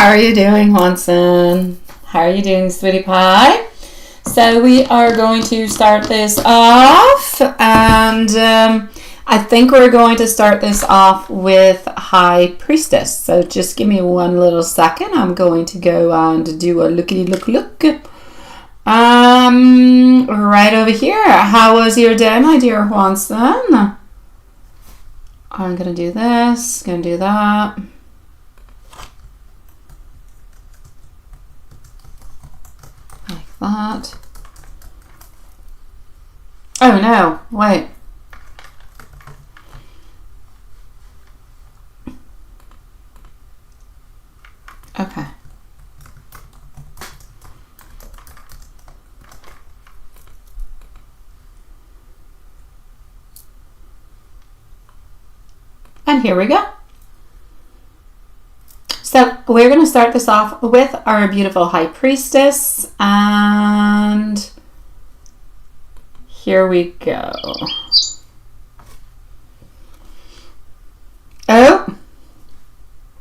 How are you doing, Hanson? How are you doing, sweetie pie? So we are going to start this off, and I think we're going to start this off with High Priestess. So just give me one little second. I'm going to go and do a look. Right over here. How was your day, my dear Hanson? I'm going to do this, going to do that. Like that. Oh no, wait. Okay. And here we go. So we're going to start this off with our beautiful High Priestess, and here we go. Oh,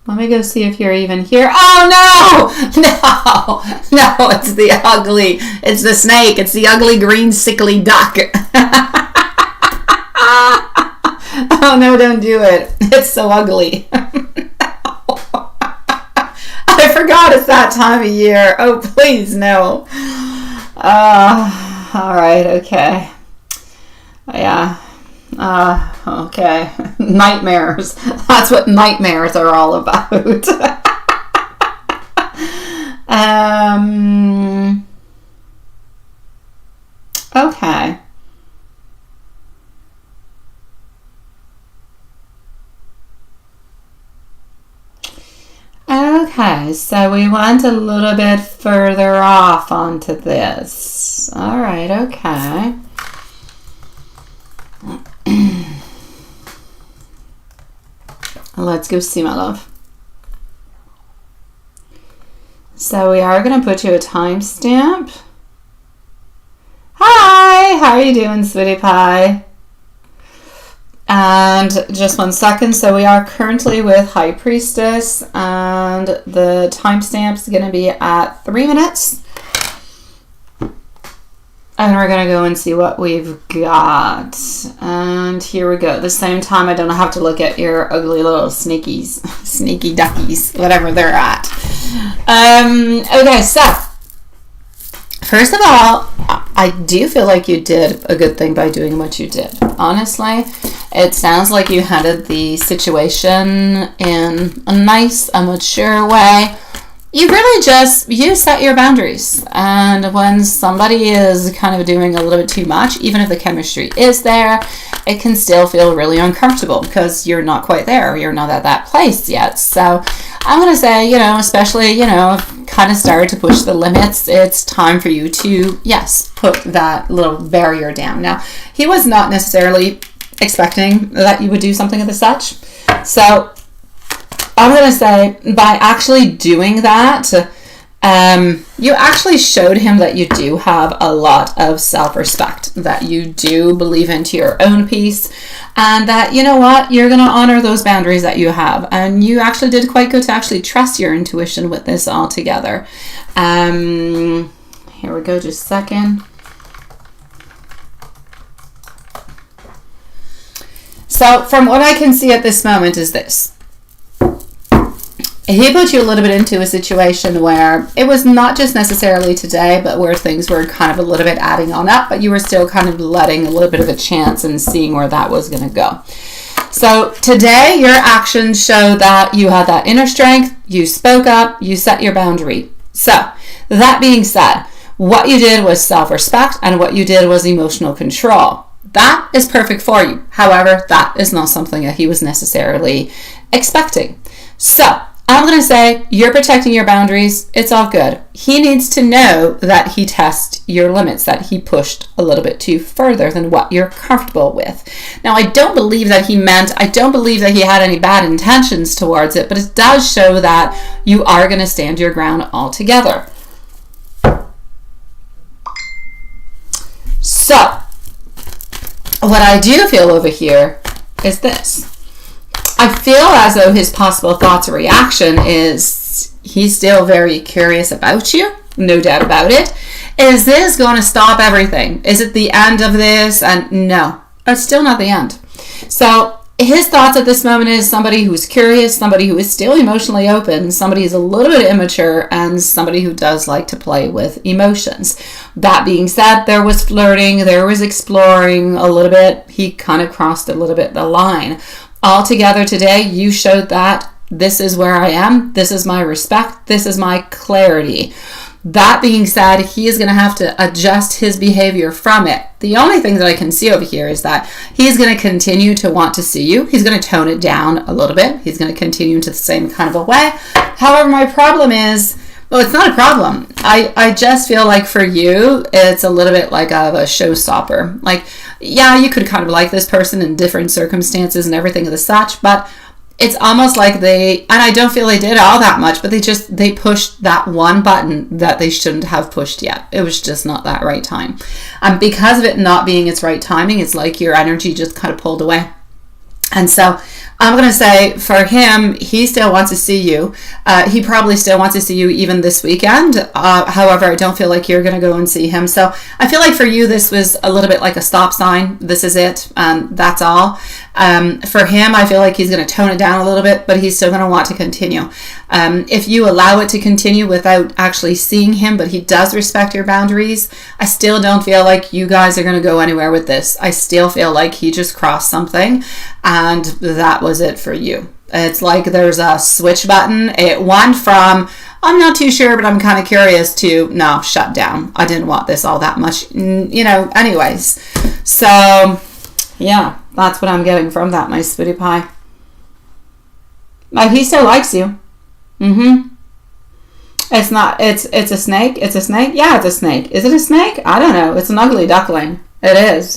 let me go see if you're even here. Oh no, it's the ugly, it's the snake, it's the ugly green sickly duck. Oh no, don't do it. It's so ugly. I forgot it's that time of year. Oh, please, no. All right, okay. Yeah. Okay. Nightmares. That's what nightmares are all about. Okay. Okay, so we went a little bit further off onto this. All right, okay. Let's go see, my love. So we are going to put you a timestamp. Hi, how are you doing, sweetie pie? And just 1 second. So we are currently with High Priestess, and the timestamp is going to be at 3 minutes. And we're going to go and see what we've got. And here we go. At the same time, I don't have to look at your ugly little sneaky duckies, whatever they're at. Okay, so first of all, I do feel like you did a good thing by doing what you did. Honestly, it sounds like you handled the situation in a nice, a mature way. You really you set your boundaries. And when somebody is kind of doing a little bit too much, even if the chemistry is there, it can still feel really uncomfortable because you're not quite there. You're not at that place yet. So I'm going to say, especially, kind of started to push the limits. It's time for you to, yes, put that little barrier down. Now, he was not necessarily expecting that you would do something of the such. So I'm going to say by actually doing that, you actually showed him that you do have a lot of self-respect, that you do believe into your own peace, and that, you know what, you're going to honor those boundaries that you have. And you actually did quite good to actually trust your intuition with this all together. Here we go, just a second. So from what I can see at this moment is this. He put you a little bit into a situation where it was not just necessarily today, but where things were kind of a little bit adding on up, but you were still kind of letting a little bit of a chance and seeing where that was going to go. So today, your actions show that you had that inner strength, you spoke up, you set your boundary. So that being said, what you did was self-respect, and what you did was emotional control. That is perfect for you. However, that is not something that he was necessarily expecting. So I'm going to say you're protecting your boundaries. It's all good. He needs to know that he tests your limits, that he pushed a little bit too further than what you're comfortable with. Now, I don't believe that he had any bad intentions towards it, but it does show that you are going to stand your ground altogether. So, what I do feel over here is this. I feel as though his possible thoughts or reaction is He's still very curious about you, no doubt about it. Is this going to stop everything? Is it the end of this? And no, it's still not the end. So his thoughts at this moment is somebody who's curious, somebody who is still emotionally open, somebody who's a little bit immature, and somebody who does like to play with emotions. That being said, there was flirting, there was exploring a little bit. He kind of crossed a little bit the line. Altogether today, you showed that this is where I am, this is my respect, this is my clarity. That being said, he is going to have to adjust his behavior from it. The only thing that I can see over here is that he's going to continue to want to see you. He's going to tone it down a little bit. He's going to continue into the same kind of a way. However, my problem is, well, it's not a problem. I just feel like for you, it's a little bit like of a showstopper. Like, yeah, you could kind of like this person in different circumstances and everything of the such, but it's almost like and I don't feel they did all that much, but they pushed that one button that they shouldn't have pushed yet. It was just not that right time. And because of it not being its right timing, it's like your energy just kind of pulled away. And so I'm going to say for him, he still wants to see you. He probably still wants to see you even this weekend. However, I don't feel like you're going to go and see him. So I feel like for you, this was a little bit like a stop sign. This is it. That's all. For him, I feel like he's going to tone it down a little bit, but he's still going to want to continue. If you allow it to continue without actually seeing him, but he does respect your boundaries, I still don't feel like you guys are going to go anywhere with this. I still feel like he just crossed something, and that was it for you. It's like there's a switch button. It went from, I'm not too sure, but I'm kind of curious, to, no, shut down. I didn't want this all that much, anyways. So, yeah, that's what I'm getting from that, my sweetie pie. Like, he still likes you. It's not, it's a snake. It's a snake. Yeah, it's a snake. Is it a snake? I don't know. It's an ugly duckling. It is.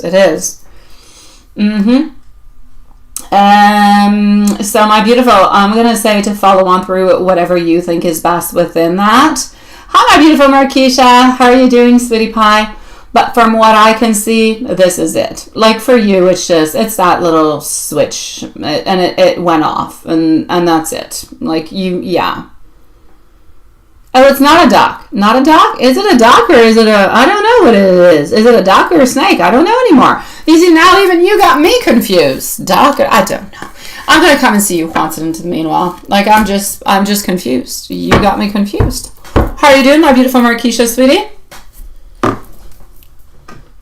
So my beautiful, I'm going to say to follow on through whatever you think is best within that. Hi, my beautiful Markeisha. How are you doing, sweetie pie? But from what I can see, this is it. Like for you, it's that little switch, and it went off, and that's it. Like yeah. Oh, it's not a duck. Not a duck? Is it a duck or is it I don't know what it is. Is it a duck or a snake? I don't know anymore. You see, now even you got me confused. Duck? I don't know. I'm going to come and see you once in the meanwhile. Like, I'm just confused. You got me confused. How are you doing, my beautiful Markeisha, sweetie?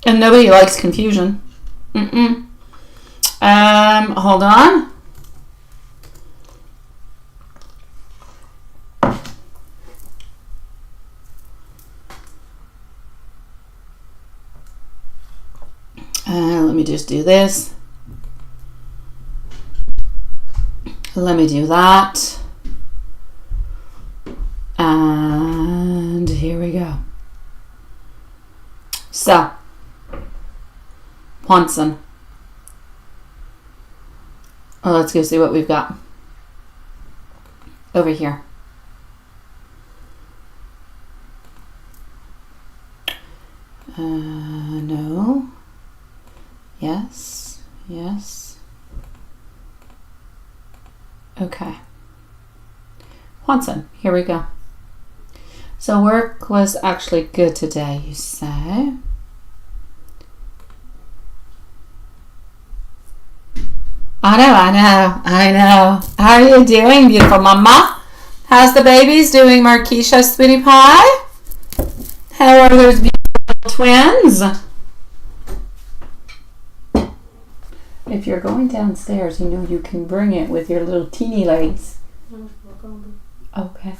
And nobody likes confusion. Hold on. Let me just do this. Let me do that. And here we go. So, Ponson. Well, let's go see what we've got over here. No. Yes. Okay. Ponson, here we go. So work was actually good today, you say? I know. How are you doing, beautiful mama? How's the babies doing, Markeisha, sweetie pie? How are those beautiful twins? If you're going downstairs, you can bring it with your little teeny legs. Okay.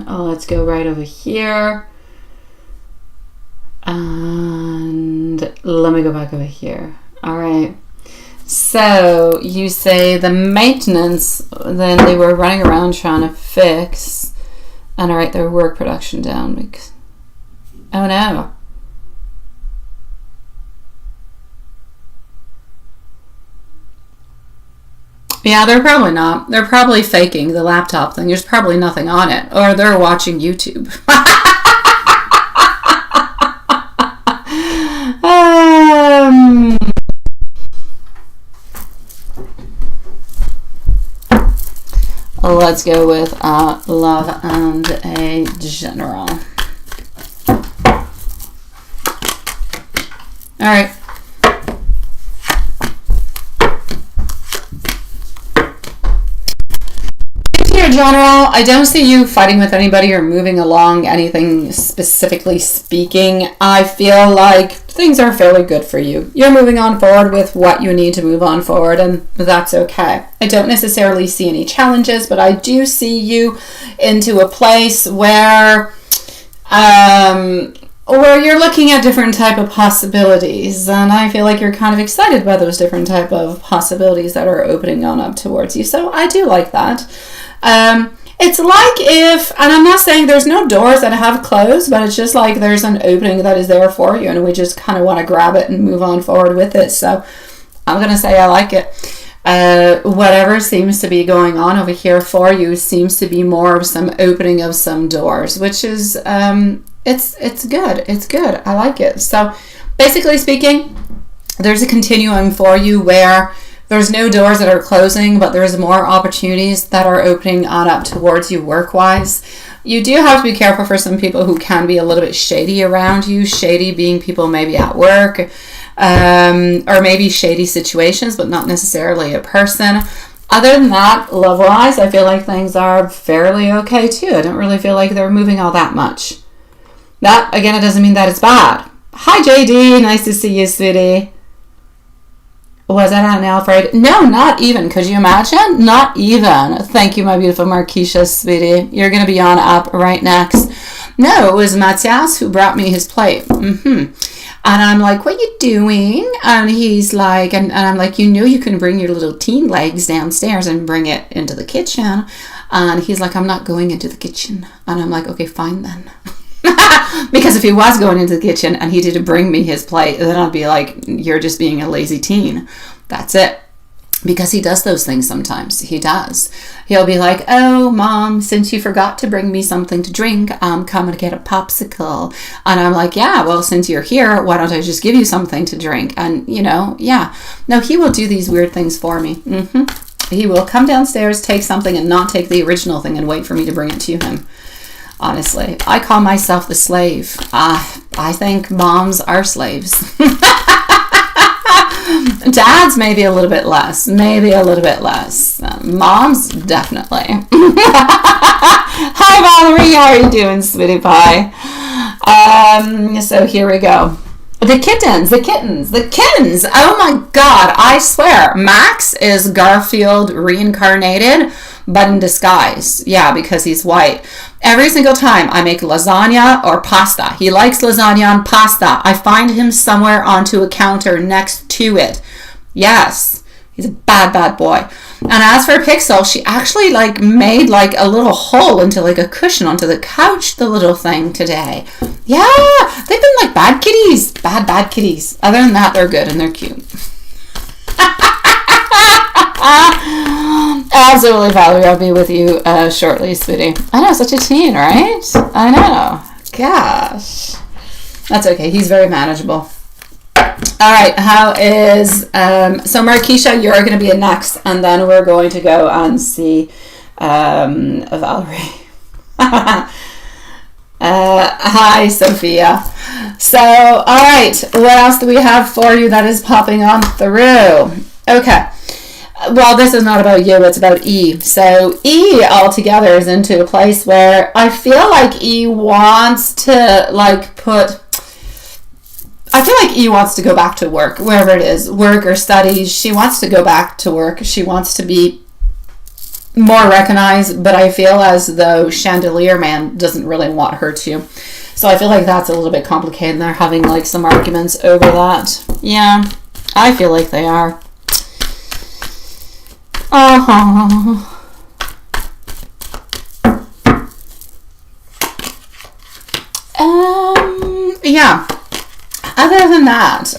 Let's go right over here. And let me go back over here. All right. So you say the maintenance, then they were running around trying to fix and write their work production down. Because, oh no. Yeah, they're probably not. They're probably faking the laptop thing. There's probably nothing on it. Or they're watching YouTube. let's go with love and a general. All right. Your general, I don't see you fighting with anybody or moving along anything specifically speaking. I feel like things are fairly good for you. You're moving on forward with what you need to move on forward, and that's okay. I don't necessarily see any challenges, but I do see you into a place where you're looking at different type of possibilities, and I feel like you're kind of excited by those different type of possibilities that are opening on up towards you. So I do like that. It's like if, and I'm not saying there's no doors that have closed, but it's just like there's an opening that is there for you, and we just kind of want to grab it and move on forward with it. So I'm going to say I like it. Whatever seems to be going on over here for you seems to be more of some opening of some doors, which is, it's good. It's good. I like it. So basically speaking, there's a continuum for you where there's no doors that are closing, but there's more opportunities that are opening on up towards you work-wise. You do have to be careful for some people who can be a little bit shady around you. Shady being people maybe at work, or maybe shady situations, but not necessarily a person. Other than that, love-wise, I feel like things are fairly okay too. I don't really feel like they're moving all that much. That, again, it doesn't mean that it's bad. Hi, JD. Nice to see you, sweetie. Was that Aunt Alfred? No, not even. Could you imagine? Not even. Thank you, my beautiful Marquisha, sweetie. You're going to be on up right next. No, it was Matthias who brought me his plate. And I'm like, what you doing? And he's like, and I'm like, you know you can bring your little teen legs downstairs and bring it into the kitchen. And he's like, I'm not going into the kitchen. And I'm like, okay, fine then. Because if he was going into the kitchen and he didn't bring me his plate, then I'd be like, you're just being a lazy teen. That's it. Because he does those things sometimes. He does. He'll be like, oh, Mom, since you forgot to bring me something to drink, I'm coming to get a popsicle. And I'm like, yeah, well, since you're here, why don't I just give you something to drink? And, you know, yeah. No, he will do these weird things for me. He will come downstairs, take something, and not take the original thing and wait for me to bring it to him. Honestly, I call myself the slave. I think moms are slaves. Dads, maybe a little bit less. Moms, definitely. Hi, Valerie. How are you doing, sweetie pie? So here we go. The kittens. Oh my God. I swear. Max is Garfield reincarnated, but in disguise. Yeah, because he's white. Every single time I make lasagna or pasta, he likes lasagna and pasta. I find him somewhere onto a counter next to it. Yes, he's a bad boy. And as for Pixel, she actually like made like a little hole into like a cushion onto the couch, the little thing today. Yeah, they've been like bad kitties. Bad kitties. Other than that, they're good and they're cute. Absolutely, Valerie. I'll be with you shortly, sweetie. I know, such a teen, right? I know. Gosh. That's okay. He's very manageable. All right. How is... so, Marquisha, you're going to be next, and then we're going to go and see Valerie. Hi, Sophia. So, all right. What else do we have for you that is popping on through? Okay. Well, this is not about you, it's about E. So E altogether is into a place where I feel like E wants to I feel like E wants to go back to work, wherever it is, work or studies. She wants to go back to work. She wants to be more recognized, but I feel as though Chandelier Man doesn't really want her to. So I feel like that's a little bit complicated. They're having like some arguments over that. Yeah, I feel like they are. Yeah. Other than that,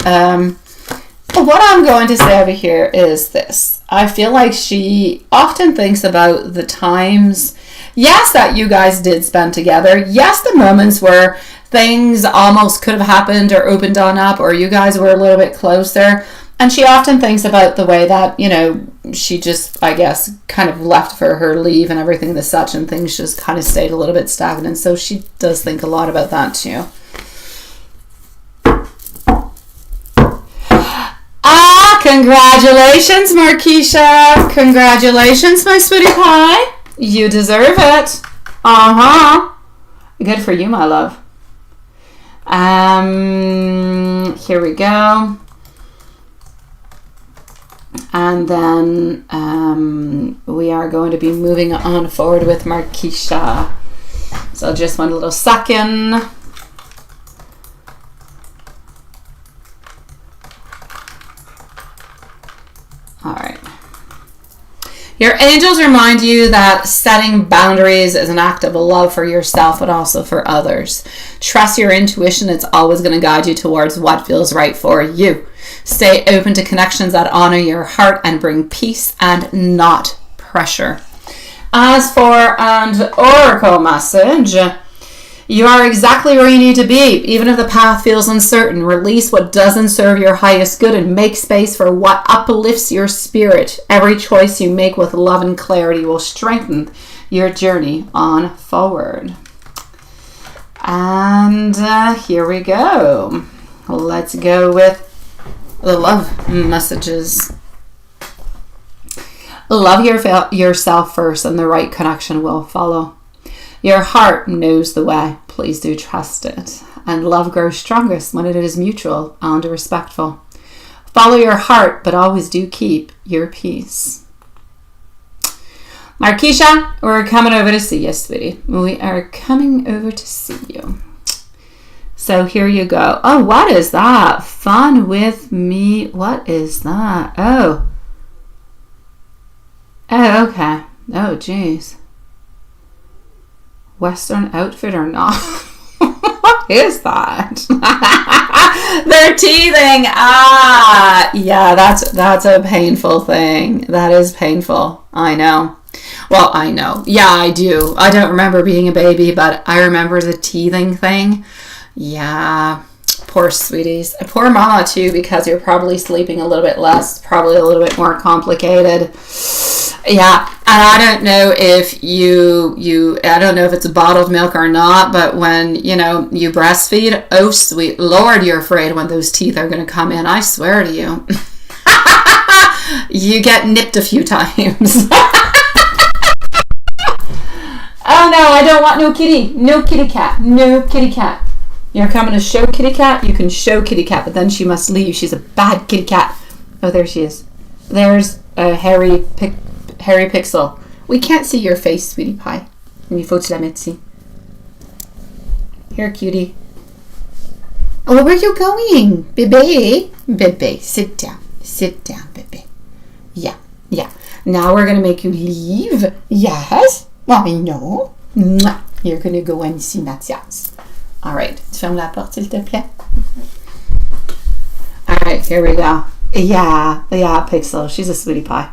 what I'm going to say over here is this. I feel like she often thinks about the times, yes, that you guys did spend together. Yes, the moments where things almost could have happened or opened on up, or you guys were a little bit closer. And she often thinks about the way that, you know, she just, I guess, kind of left for her leave and everything and such, and things just kind of stayed a little bit stagnant. So she does think a lot about that too. Congratulations, Markeisha. Congratulations, my sweetie pie. You deserve it. Good for you, my love. Here we go. And then we are going to be moving on forward with Markeisha. So just one little second. All right. Your angels remind you that setting boundaries is an act of love for yourself, but also for others. Trust your intuition. It's always going to guide you towards what feels right for you. Stay open to connections that honor your heart and bring peace and not pressure. As for an oracle message, you are exactly where you need to be. Even if the path feels uncertain, release what doesn't serve your highest good and make space for what uplifts your spirit. Every choice you make with love and clarity will strengthen your journey on forward. And here we go. Let's go with the love messages. Love yourself first, and the right connection will follow. Your heart knows the way. Please do trust it. And love grows strongest when it is mutual and respectful. Follow your heart, but always do keep your peace. Markeisha, we're coming over to see you, sweetie. We are coming over to see you. So here you go. Oh, what is that? Fun with me. What is that? Oh. Oh, okay. Oh, geez. Western outfit or not? What is that? They're teething. Yeah, that's a painful thing. That is painful. I know. Well, I know. Yeah, I do. I don't remember being a baby, but I remember the teething thing. Yeah. Poor sweeties. Poor mama too, because you're probably sleeping a little bit less, probably a little bit more complicated. Yeah, and I don't know if I don't know if it's bottled milk or not, but when, you breastfeed, oh sweet Lord, you're afraid when those teeth are going to come in. I swear to you. You get nipped a few times. Oh no, I don't want no kitty. No kitty cat. No kitty cat. You're coming to show kitty cat? You can show kitty cat, but then she must leave. She's a bad kitty cat. Oh, there she is. There's a Harry Pixel. We can't see your face, sweetie pie. Il faut que tu la mettes ici. Here, cutie. Oh, where are you going? Bébé. Bébé, sit down. Sit down, bébé. Yeah. Now we're going to make you leave. Yes. Mommy, no. You're going to go and see Mathias. All right. Tu fermes la porte, s'il te plaît. All right, here we go. Yeah, Pixel. She's a sweetie pie.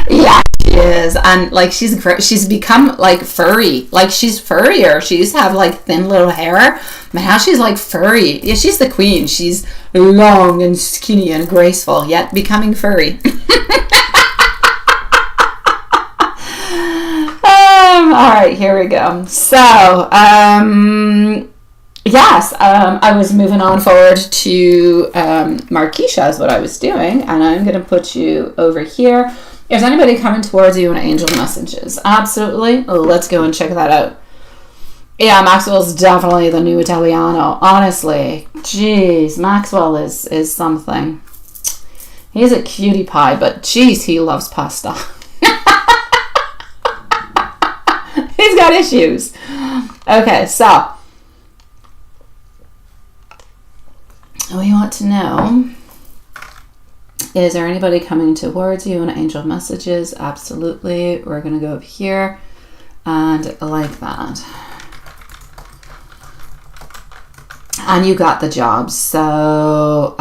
Yeah, she is. And like she's become like furry. Like she's furrier. She used to have like thin little hair. But now she's like furry. Yeah, she's the queen. She's long and skinny and graceful, yet becoming furry. All right, here we go. So, yes, I was moving on forward to Markeisha is what I was doing, and I'm going to put you over here. Is anybody coming towards you in angel messages? Absolutely. Let's go and check that out. Yeah, Maxwell's definitely the new Italiano. Honestly, jeez, Maxwell is something. He's a cutie pie, but jeez, he loves pasta. He's got issues. Okay, so we want to know, is there anybody coming towards you in angel messages? Absolutely. We're going to go up here and like that. And you got the job. So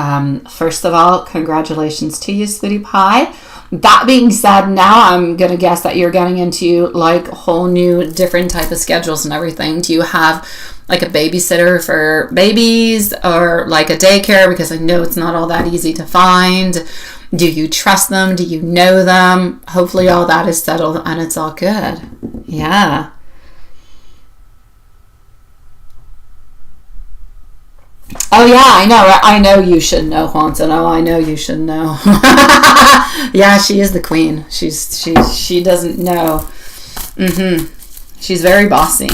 first of all, congratulations to you, sweetie pie. That being said, now I'm going to guess that you're getting into like whole new different type of schedules and everything. Do you have like a babysitter for babies or like a daycare? Because I know it's not all that easy to find. Do you trust them? Do you know them? Hopefully all that is settled and it's all good. Yeah. Oh yeah, I know you should know, Haunton. Oh, I know you should know. Yeah, she is the queen. She doesn't know. She's very bossy.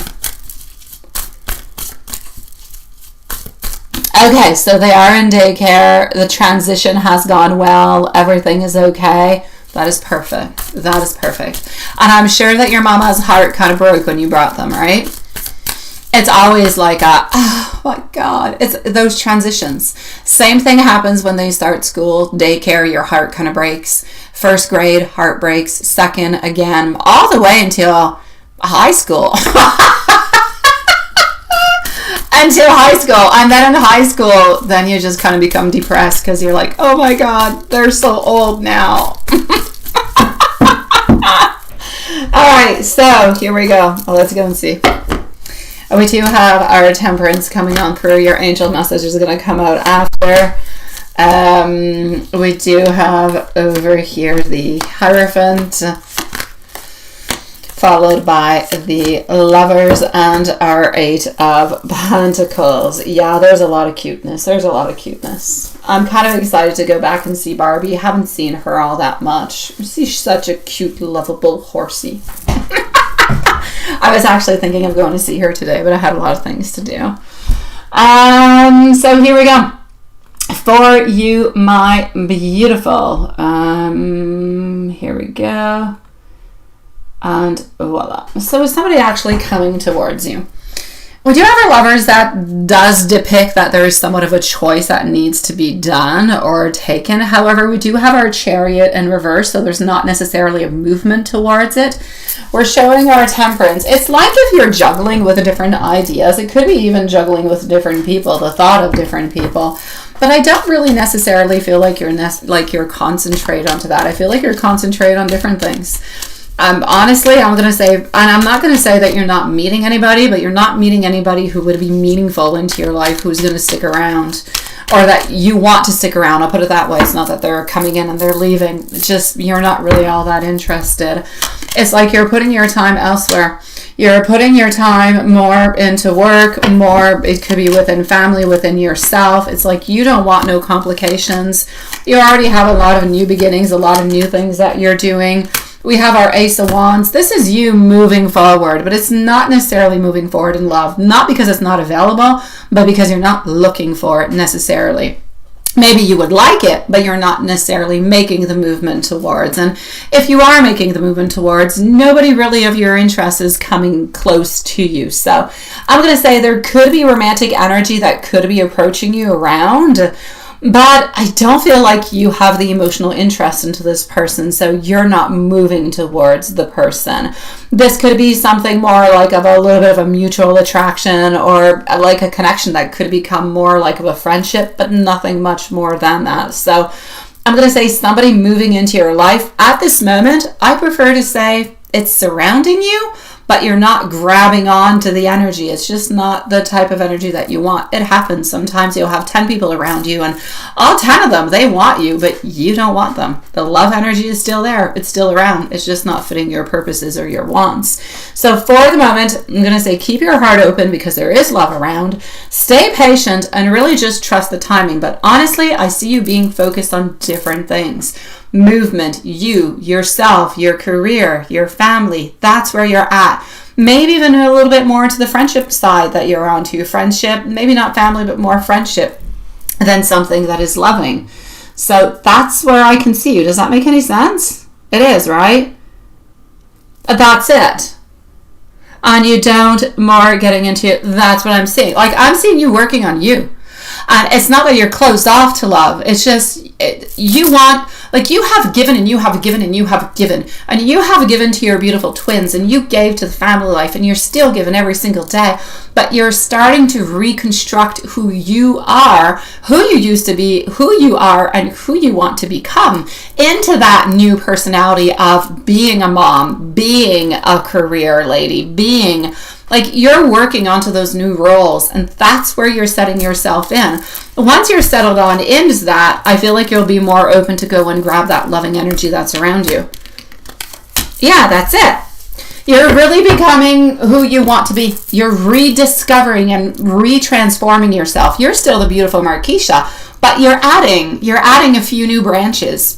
Okay, so they are in daycare. The transition has gone well. Everything is okay. That is perfect. That is perfect. And I'm sure that your mama's heart kind of broke when you brought them, right? It's always like oh my God. It's those transitions. Same thing happens when they start school, daycare, your heart kind of breaks. First grade, heart breaks. Second, again, all the way until high school. Until high school. And then in high school, then you just kind of become depressed because you're like, oh my God, they're so old now. All right, so here we go. Well, let's go and see. We do have our temperance coming on through. Your angel message is going to come out after. We do have over here the Hierophant, followed by the Lovers and our Eight of Pentacles. Yeah, there's a lot of cuteness. There's a lot of cuteness. I'm kind of excited to go back and see Barbie. Haven't seen her all that much. She's such a cute, lovable horsey. I was actually thinking of going to see her today, but I had a lot of things to do. So here we go. For you, my beautiful. Here we go. And voila. So is somebody actually coming towards you? We do have our Lovers that does depict that there is somewhat of a choice that needs to be done or taken. However, we do have our Chariot in reverse, so there's not necessarily a movement towards it. We're showing our Temperance. It's like if you're juggling with different ideas. It could be even juggling with different people, the thought of different people. But I don't really necessarily feel like you're concentrate onto that. I feel like you're concentrate on different things. Honestly, I'm going to say, and I'm not going to say that you're not meeting anybody, but you're not meeting anybody who would be meaningful into your life, who's going to stick around, or that you want to stick around. I'll put it that way. It's not that they're coming in and they're leaving. It's just, you're not really all that interested. It's like you're putting your time elsewhere. You're putting your time more into work, more, it could be within family, within yourself. It's like you don't want no complications. You already have a lot of new beginnings, a lot of new things that you're doing. We have our Ace of Wands. This is you moving forward, but it's not necessarily moving forward in love. Not because it's not available, but because you're not looking for it necessarily. Maybe you would like it, but you're not necessarily making the movement towards. And if you are making the movement towards, nobody really of your interest is coming close to you. So I'm going to say there could be romantic energy that could be approaching you around, but I don't feel like you have the emotional interest into this person, so you're not moving towards the person. This could be something more like of a little bit of a mutual attraction or like a connection that could become more like of a friendship, but nothing much more than that. So I'm going to say somebody moving into your life at this moment. I prefer to say it's surrounding you, but you're not grabbing on to the energy. It's just not the type of energy that you want. It happens. Sometimes you'll have 10 people around you and all 10 of them, they want you, but you don't want them. The love energy is still there. It's still around. It's just not fitting your purposes or your wants. So for the moment, I'm going to say keep your heart open because there is love around. Stay patient and really just trust the timing. But honestly, I see you being focused on different things. Movement, you, yourself, your career, your family, that's where you're at. Maybe even a little bit more to the friendship side that you're on to. Friendship, maybe not family, but more friendship than something that is loving. So that's where I can see you. Does that make any sense? It is, right? That's it. And you don't more getting into it. That's what I'm seeing. Like I'm seeing you working on you. And it's not that you're closed off to love. It's just you want, like you have given and you have given and you have given. And you have given to your beautiful twins and you gave to the family life and you're still giving every single day. But you're starting to reconstruct who you are, who you used to be, who you are, and who you want to become into that new personality of being a mom, being a career lady, being Like, you're working onto those new roles, and that's where you're setting yourself in. Once you're settled on into that, I feel like you'll be more open to go and grab that loving energy that's around you. Yeah, that's it. You're really becoming who you want to be. You're rediscovering and retransforming yourself. You're still the beautiful Markeisha, but you're adding a few new branches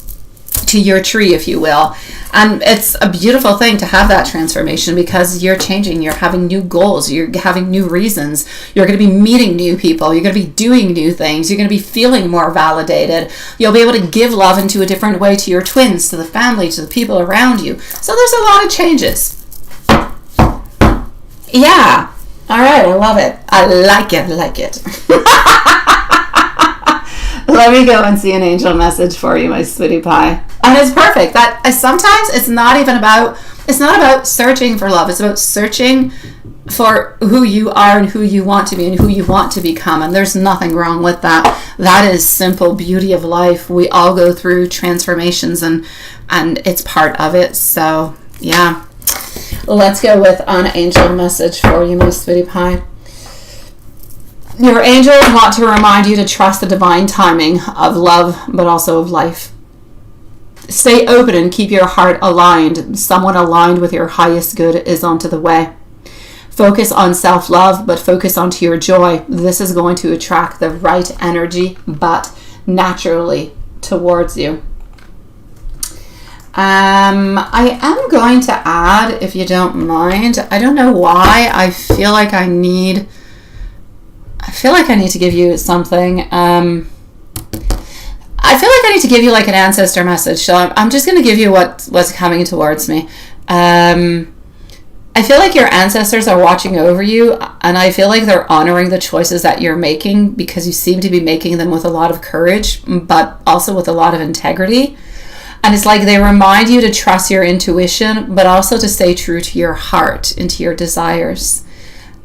to your tree, if you will. And it's a beautiful thing to have that transformation, because you're changing, you're having new goals, you're having new reasons, you're going to be meeting new people, you're going to be doing new things, you're going to be feeling more validated, you'll be able to give love into a different way to your twins, to the family, to the people around you. So there's a lot of changes. Yeah. All right, I love it. I like it. Let me go and see an angel message for you, my sweetie pie. And it's perfect. That sometimes it's not about searching for love. It's about searching for who you are and who you want to be and who you want to become. And there's nothing wrong with that. That is simple beauty of life. We all go through transformations, and it's part of it. So, yeah. Let's go with an angel message for you, my sweetie pie. Your angels want to remind you to trust the divine timing of love, but also of life. Stay open and keep your heart aligned. Someone aligned with your highest good is onto the way. Focus on self-love, but focus onto your joy. This is going to attract the right energy, but naturally towards you. I am going to add, if you don't mind, I don't know why, I feel like I need to give you something. I feel like I need to give you like an ancestor message. So I'm just going to give you what's coming towards me. I feel like your ancestors are watching over you, and I feel like they're honoring the choices that you're making, because you seem to be making them with a lot of courage, but also with a lot of integrity. And it's like they remind you to trust your intuition, but also to stay true to your heart and to your desires.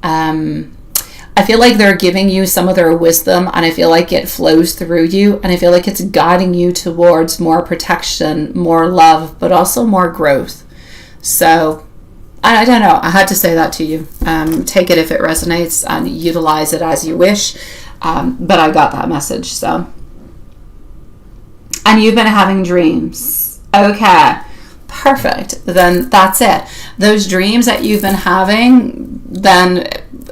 I feel like they're giving you some of their wisdom, and I feel like it flows through you, and I feel like it's guiding you towards more protection, more love, but also more growth. So, I don't know. I had to say that to you. Take it if it resonates, and utilize it as you wish. But I got that message, so. And you've been having dreams. Okay, perfect. Then that's it. Those dreams that you've been having then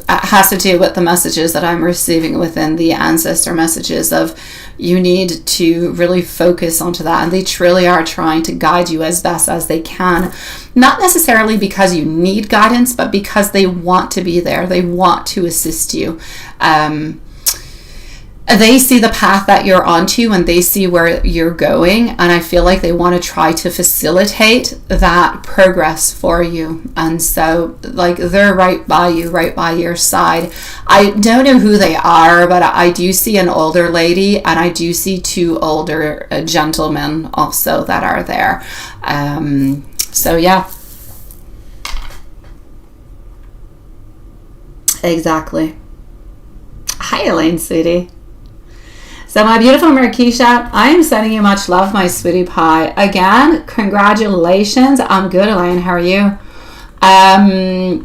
has to do with the messages that I'm receiving within the ancestor messages of you need to really focus onto that. And they truly are trying to guide you as best as they can. Not necessarily because you need guidance, but because they want to be there. They want to assist you. They see the path that you're onto, and they see where you're going, and I feel like they want to try to facilitate that progress for you. And so, like, they're right by you, right by your side. I don't know who they are, but I do see an older lady, and I do see two older gentlemen also that are there. So yeah, exactly. Hi, Elaine, sweetie. So my beautiful Markeisha, I am sending you much love, my sweetie pie. Again, congratulations. I'm good, Elaine. How are you?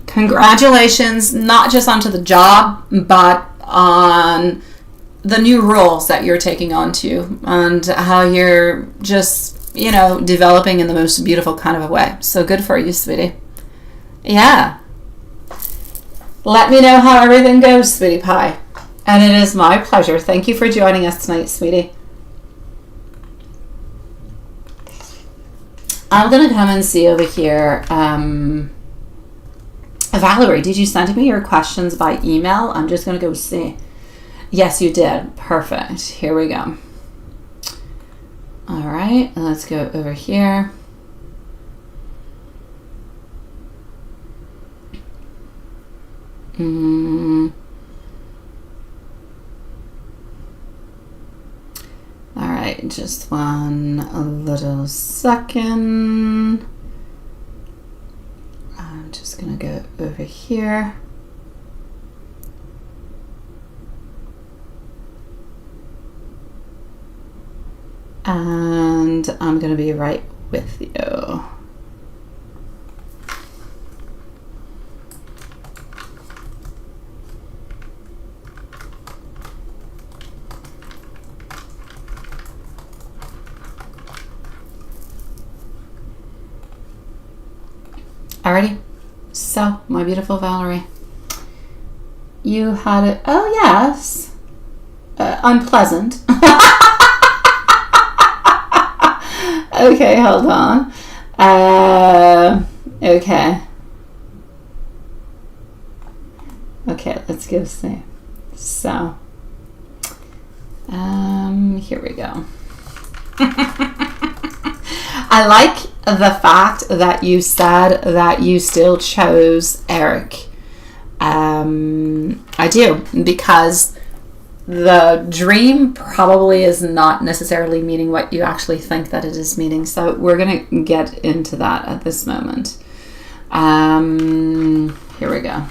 Congratulations, not just onto the job, but on the new roles that you're taking on to, and how you're just, developing in the most beautiful kind of a way. So good for you, sweetie. Yeah. Let me know how everything goes, sweetie pie. And it is my pleasure. Thank you for joining us tonight, sweetie. I'm going to come and see over here. Valerie, did you send me your questions by email? I'm just going to go see. Yes, you did. Perfect. Here we go. All right. Let's go over here. All right, just one little second. I'm just gonna go over here. And I'm gonna be right with you. Alrighty. So, my beautiful Valerie, you had it. Oh, yes. Unpleasant. Okay, hold on. Okay. Okay, let's go see. So, here we go. I like the fact that you said that you still chose Eric. I do, because the dream probably is not necessarily meaning what you actually think that it is meaning. So we're going to get into that at this moment. Here we go.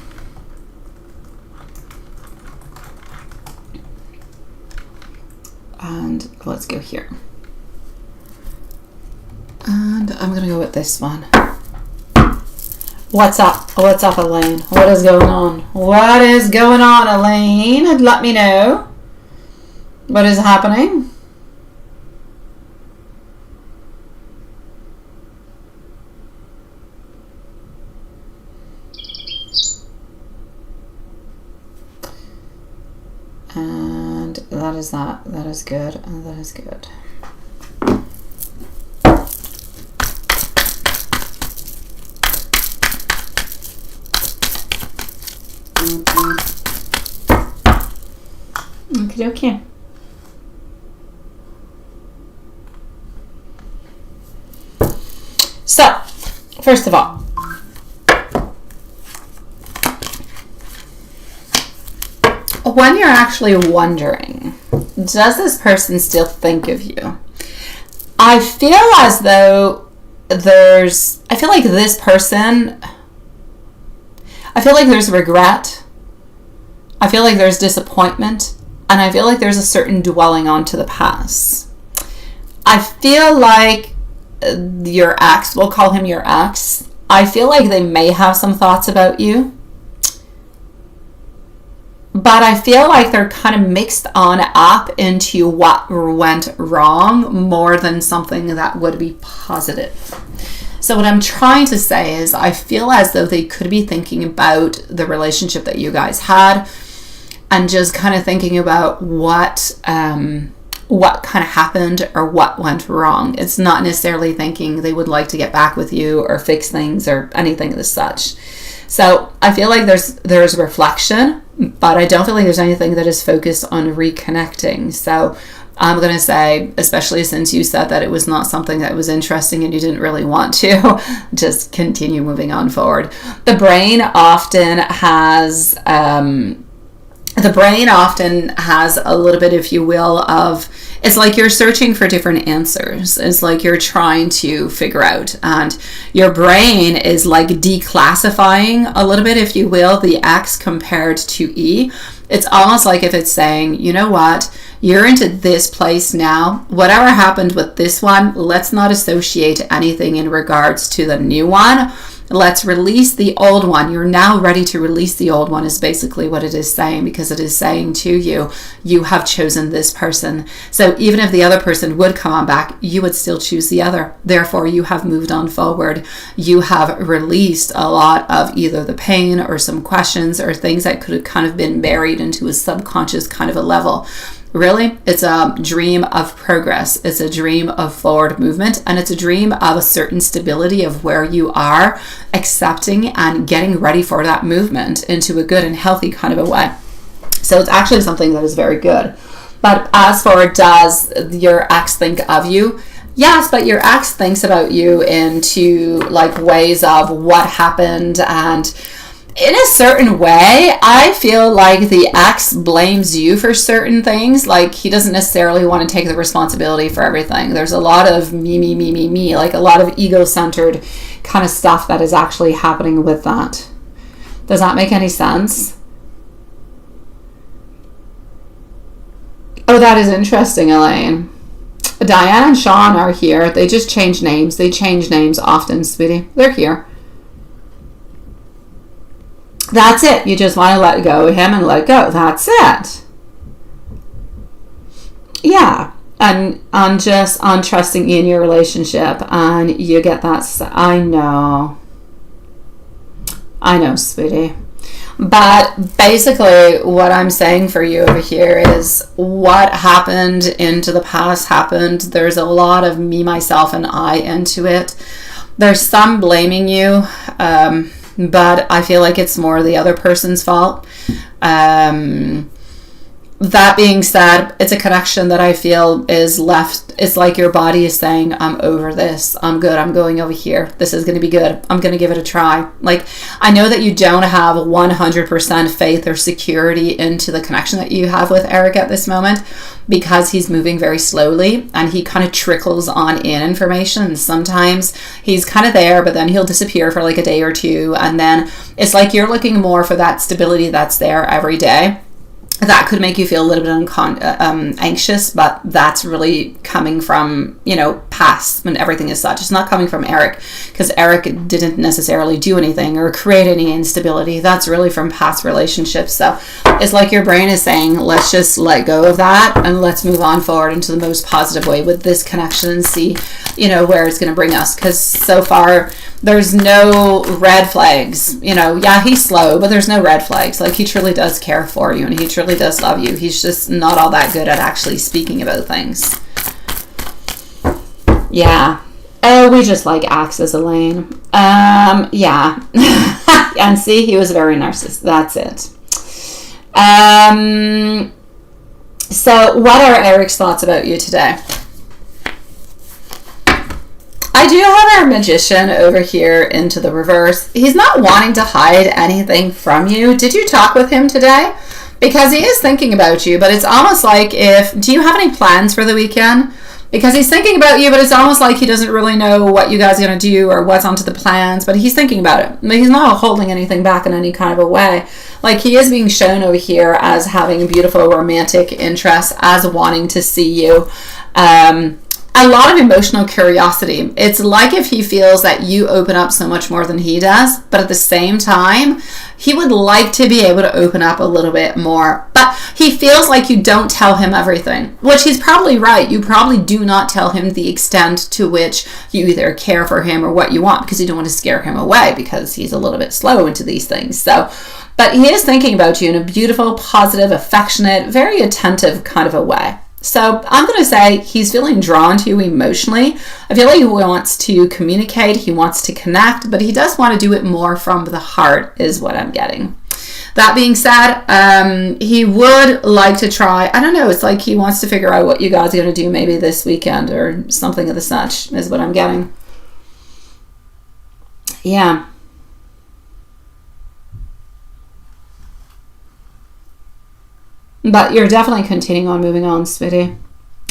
And let's go here. And I'm going to go with this one. What's up? What's up, Elaine? What is going on? What is going on, Elaine? Let me know. What is happening? And that is that. That is good. And that is good. Okay. So, first of all, when you're actually wondering, does this person still think of you? I feel as though I feel like this person, I feel like there's regret. I feel like there's disappointment. And I feel like there's a certain dwelling onto the past. I feel like your ex, we'll call him your ex, I feel like they may have some thoughts about you. But I feel like they're kind of mixed on up into what went wrong more than something that would be positive. So what I'm trying to say is I feel as though they could be thinking about the relationship that you guys had and just kind of thinking about what kind of happened or what went wrong. It's not necessarily thinking they would like to get back with you or fix things or anything as such. So I feel like there's reflection, but I don't feel like there's anything that is focused on reconnecting. So I'm going to say, especially since you said that it was not something that was interesting and you didn't really want to, just continue moving on forward. The brain often has a little bit, if you will, of, it's like you're searching for different answers. It's like you're trying to figure out, and your brain is like declassifying a little bit, if you will, the X compared to E. It's almost like if it's saying, you know what, you're into this place now. Whatever happened with this one, let's not associate anything in regards to the new one. Let's release the old one. You're now ready to release the old one is basically what it is saying, because it is saying to you, you have chosen this person. So even if the other person would come on back, you would still choose the other. Therefore, you have moved on forward. You have released a lot of either the pain or some questions or things that could have kind of been buried into a subconscious kind of a level. Really, it's a dream of progress. It's a dream of forward movement, and it's a dream of a certain stability of where you are, accepting and getting ready for that movement into a good and healthy kind of a way. So it's actually something that is very good. But as for does your ex think of you? Yes, but your ex thinks about you into like ways of what happened, and in a certain way, I feel like the ex blames you for certain things. Like, he doesn't necessarily want to take the responsibility for everything. There's a lot of me, like a lot of ego-centered kind of stuff that is actually happening with that. Does that make any sense? Oh, that is interesting, Elaine. Diane and Sean are here. They just change names. They change names often, sweetie. They're here. That's it. You just want to let go of him and let it go. That's it. Yeah. And on trusting in your relationship, and you get that. I know. I know, sweetie. But basically, what I'm saying for you over here is what happened into the past happened. There's a lot of me, myself, and I into it. There's some blaming you, but I feel like it's more the other person's fault. That being said, it's a connection that I feel is left. It's like your body is saying, I'm over this. I'm good. I'm going over here. This is going to be good. I'm going to give it a try. Like, I know that you don't have 100% faith or security into the connection that you have with Eric at this moment because he's moving very slowly and he kind of trickles on in information. And sometimes he's kind of there, but then he'll disappear for like a day or two. And then it's like you're looking more for that stability that's there every day. That could make you feel a little bit anxious, but that's really coming from, past when everything is such. It's not coming from Eric because Eric didn't necessarily do anything or create any instability. That's really from past relationships. So it's like your brain is saying, let's just let go of that and let's move on forward into the most positive way with this connection and see, where it's going to bring us. Because so far, there's no red flags. Yeah, he's slow, but there's no red flags. Like, he truly does care for you and he truly does love you. He's just not all that good at actually speaking about things. Yeah. Oh, we just like axes, Elaine. Yeah. And see, he was very narcissistic. That's it. So what are Eric's thoughts about you today? I do have our magician over here into the reverse. He's not wanting to hide anything from you. Did you talk with him today? Because he is thinking about you, but it's almost like do you have any plans for the weekend? Because he's thinking about you, but it's almost like he doesn't really know what you guys are going to do or what's onto the plans, but he's thinking about it. But he's not holding anything back in any kind of a way. Like, he is being shown over here as having a beautiful romantic interest, as wanting to see you. A lot of emotional curiosity. It's like if he feels that you open up so much more than he does, but at the same time, he would like to be able to open up a little bit more. But he feels like you don't tell him everything, which he's probably right. You probably do not tell him the extent to which you either care for him or what you want, because you don't want to scare him away because he's a little bit slow into these things. So, but he is thinking about you in a beautiful, positive, affectionate, very attentive kind of a way. So I'm going to say he's feeling drawn to you emotionally. I feel like he wants to communicate, he wants to connect, but he does want to do it more from the heart is what I'm getting. That being said, he would like to try, I don't know, it's like he wants to figure out what you guys are going to do maybe this weekend or something of the such is what I'm getting. Yeah. But you're definitely continuing on moving on, sweetie.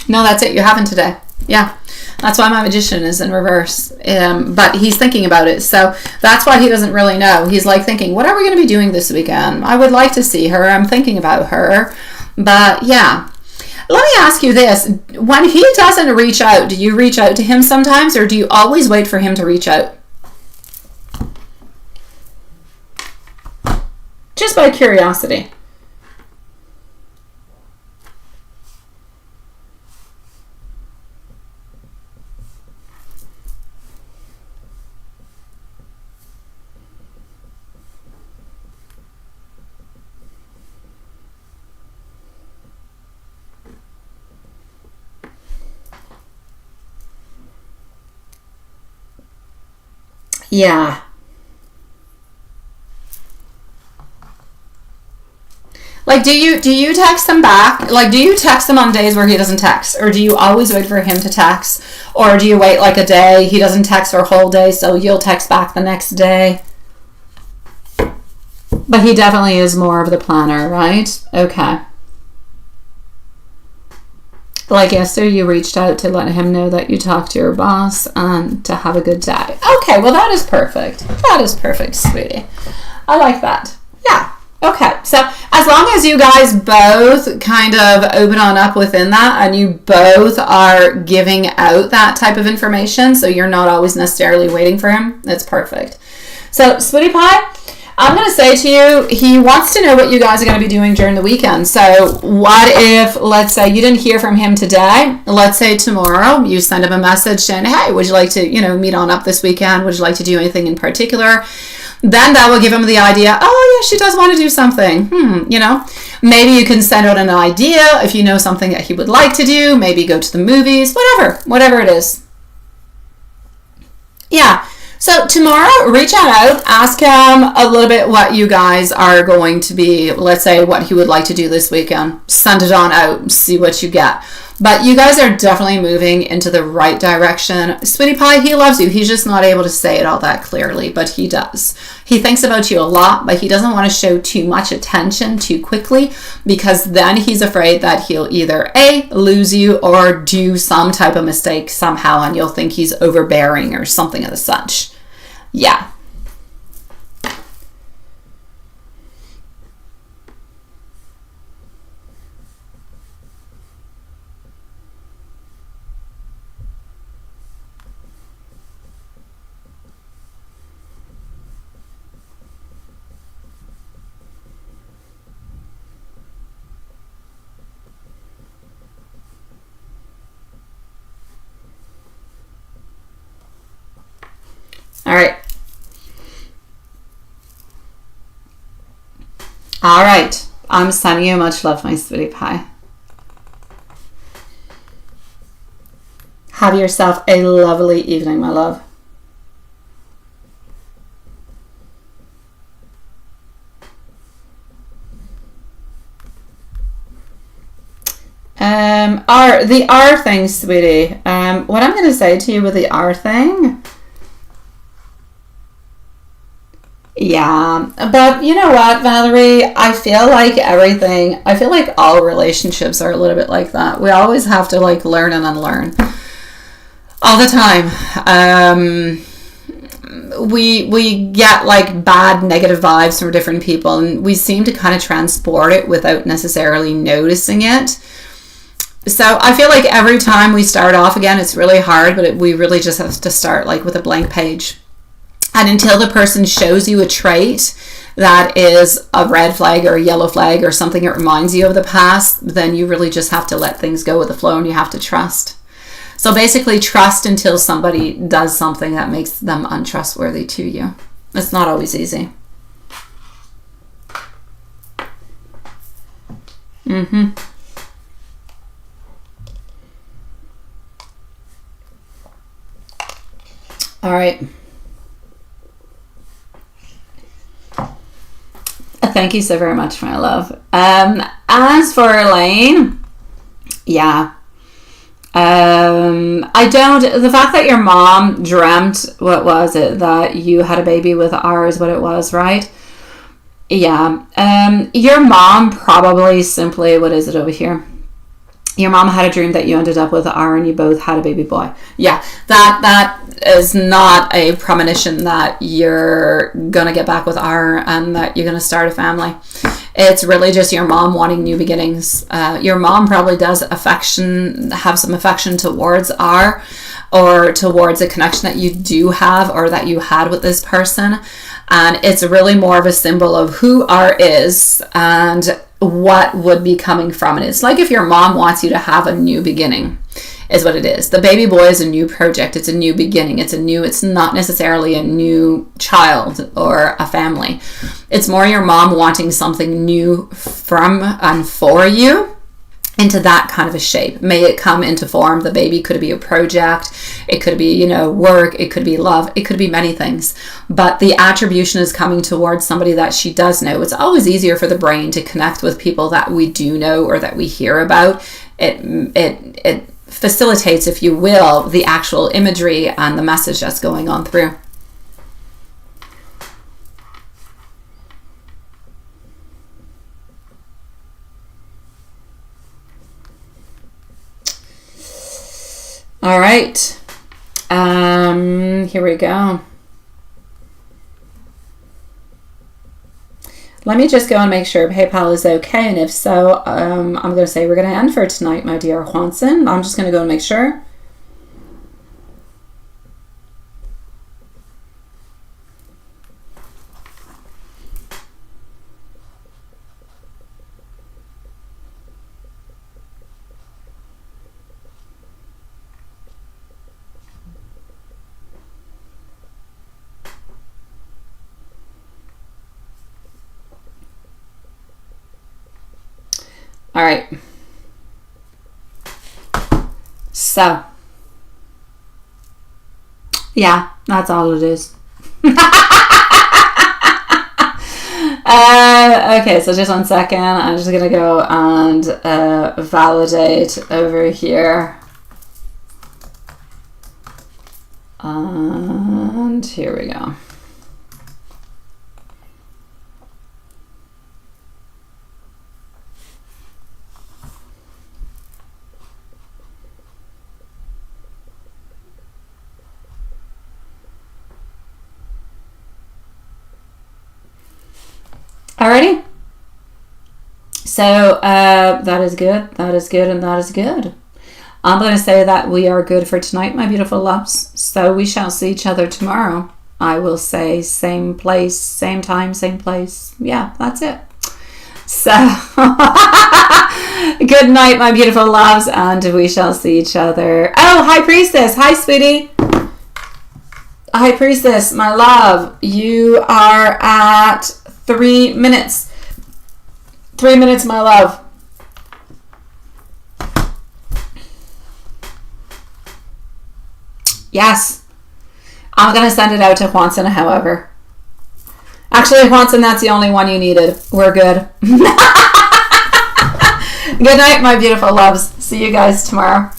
No, that's it. You're having today. Yeah. That's why my magician is in reverse. But he's thinking about it. So that's why he doesn't really know. He's like thinking, what are we going to be doing this weekend? I would like to see her. I'm thinking about her. But yeah. Let me ask you this. When he doesn't reach out, do you reach out to him sometimes, or do you always wait for him to reach out? Just by curiosity. Yeah. Like, do you text him back? Like, do you text him on days where he doesn't text? Or do you always wait for him to text? Or do you wait like a day, he doesn't text for a whole day, so you'll text back the next day? But he definitely is more of the planner, right? Okay. Like yesterday, you reached out to let him know that you talked to your boss and to have a good day. Okay, well, that is perfect. That is perfect, sweetie. I like that. Yeah. Okay, so as long as you guys both kind of open on up within that and you both are giving out that type of information, so you're not always necessarily waiting for him, that's perfect. So, sweetie pie, I'm going to say to you, he wants to know what you guys are going to be doing during the weekend. So what if, let's say you didn't hear from him today. Let's say tomorrow you send him a message saying, hey, would you like to, meet on up this weekend? Would you like to do anything in particular? Then that will give him the idea, oh, yeah, she does want to do something. Maybe you can send out an idea if you know something that he would like to do. Maybe go to the movies, whatever it is. Yeah. So tomorrow, reach out, ask him a little bit what you guys are going to be, let's say what he would like to do this weekend. Send it on out, see what you get. But you guys are definitely moving into the right direction. Sweetie Pie, he loves you. He's just not able to say it all that clearly, but he does. He thinks about you a lot, but he doesn't want to show too much attention too quickly, because then he's afraid that he'll either A, lose you, or do some type of mistake somehow, and you'll think he's overbearing or something of the such. Yeah. All right. All right. I'm sending you much love, my sweetie pie. Have yourself a lovely evening, my love. The R thing, sweetie. What I'm going to say to you with the R thing. Yeah, but you know what, Valerie? I feel like all relationships are a little bit like that. We always have to learn and unlearn all the time. We get bad negative vibes from different people, and we seem to kind of transport it without necessarily noticing it. So I feel like every time we start off again, it's really hard, but we really just have to start with a blank page. And until the person shows you a trait that is a red flag or a yellow flag or something that reminds you of the past, then you really just have to let things go with the flow, and you have to trust. So basically trust until somebody does something that makes them untrustworthy to you. It's not always easy. All right. Thank you so very much, my love. As for Elaine, yeah. The fact that your mom dreamt, what was it, that you had a baby with R is what it was, right? Yeah. Your mom probably simply, what is it over here? Your mom had a dream that you ended up with R and you both had a baby boy. Yeah, that is not a premonition that you're gonna get back with R and that you're gonna start a family. It's really just your mom wanting new beginnings. Your mom probably does have some affection towards R, or towards a connection that you do have or that you had with this person. And it's really more of a symbol of who R is and what would be coming from it. It's like if your mom wants you to have a new beginning, is what it is. The baby boy is a new project. It's a new beginning. It's not necessarily a new child or a family. It's more your mom wanting something new from and for you into that kind of a shape. May it come into form. The baby could be a project. It could be, work. It could be love. It could be many things. But the attribution is coming towards somebody that she does know. It's always easier for the brain to connect with people that we do know or that we hear about. It facilitates, if you will, the actual imagery and the message that's going on through. All right. Here we go. Let me just go and make sure PayPal is okay. And if so, I'm going to say we're going to end for tonight, my dear Juanson. I'm just going to go and make sure. All right. So, yeah, that's all it is. Okay, so just 1 second. I'm just gonna go and validate over here. And here we go. Alrighty. So that is good. That is good, and that is good. I'm going to say that we are good for tonight, my beautiful loves. So we shall see each other tomorrow. I will say same place, same time, same place. Yeah, that's it. So good night, my beautiful loves, and we shall see each other. Oh, High Priestess. Hi, sweetie. High Priestess, my love. You are at 3 minutes. 3 minutes, my love. Yes. I'm going to send it out to Juanson, however. Actually, Juanson, that's the only one you needed. We're good. Good night, my beautiful loves. See you guys tomorrow.